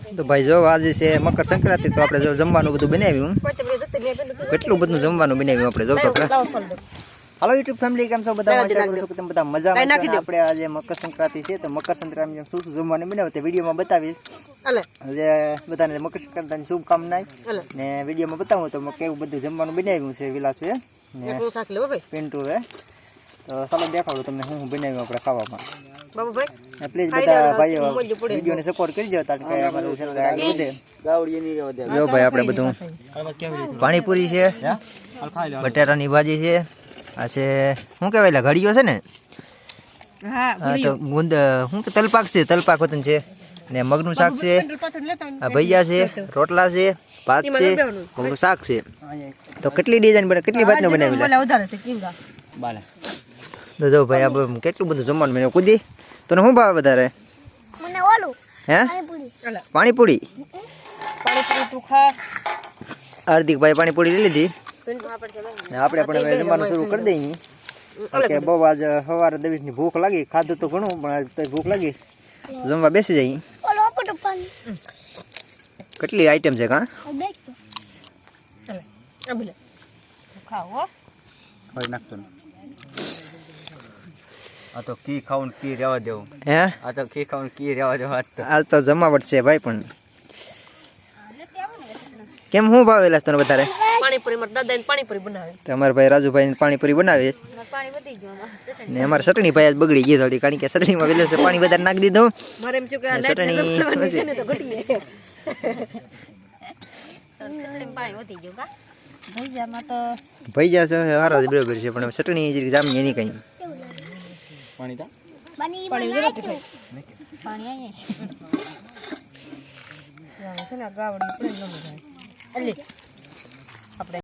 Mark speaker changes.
Speaker 1: તો ભાઈ જો આજે છે મકર સંક્રાંતિ તો આપણે જો જમવાનું બધું બનાવ્યું કેટલું બધું જમવાનું બનાવ્યું આપણે જો તો હાલો યુટ્યુબ ફેમિલી કેમ છો બધા તમે બધા મજામાં છો આપણે આજે મકર સંક્રાંતિ છે તો મકર સંક્રાંતિ શું શું જમવાનું બનાવ્યું તે વિડીયોમાં બતાવીશ આજે બધાને મકર સંક્રાંતિની શુભકામના ને વિડીયોમાં બતાવું તો કેવું બધું જમવાનું બનાવ્યું છે વિલાસભાઈ ને પિન્ટુ હે તો ચાલો દેખાડું તમને હું બનાવ્યું આપણે ખાવામાં બાબુભાઈ પ્લીઝ બધા ભાઈઓ વિડીયોને સપોર્ટ કરજો કારણ કે અમારું ચેનલ આગળ વધે જો ભાઈ આપણે બધું પાણીપુરી છે બટાટાની ભાજી છે આ છે શું કહેવાય ઘડીઓ છે ને હા તો ગુંદ શું કે તલપાક છે તલપાક વતન છે ને મગનું શાક છે આ ભૈયા છે રોટલા છે ભાત છે મગનું શાક છે તો કેટલી ડિઝાઇન બને કેટલી ભાતનો બનાવી તો જો ભાઈ આ કેટલું બધું જમવાનું બનાવ્યું કુદી તને શું ભાવે વધારે
Speaker 2: મને ઓલું
Speaker 1: હે પાણીપુરી હાર્દિક ભાઈ પાણીપુરી લઈ લીધી આપણે પણ હવે જમવાનું શરૂ કરી દઈએ કે બહુ આજ સવારે દવીસની ભૂખ લાગી ખાધું તો ઘણું પણ ભૂખ લાગી જમવા બેસી જઈએ કેટલી આઈટમ છે કાં નાખતો આ તો કી ખાવું કી રહેવા દેવું હે આ તો કી ખાવું કી રહેવા દેવું આજ તો જમાવટ છે ભાઈ પણ કેમ હું ભાવેલા તને વધારે
Speaker 2: પાણીપુરી મારા દાદા ને પાણીપુરી બનાવે
Speaker 1: તમારા ભાઈ રાજુભાઈ પાણીપુરી બનાવે
Speaker 2: પાણી વધી ગયું
Speaker 1: ને અમારે ચટણી ભાઈ આજ બગડી ગઈ થોડી કારણ કે ચટણીમાં વેલે પાણી વધારે નાખી દીધું
Speaker 2: મારે એમ શું કે
Speaker 1: ચટણી
Speaker 2: તો ઘટી પાણી વધી ગયું કા ભૈજામાં તો
Speaker 1: ભૈજા છે હારા બરાબર છે પણ ચટણી જરી જામી એની કઈ પાણી તા
Speaker 2: પાણી અહીંયા છે ગાવડી પણ ન મજા આવે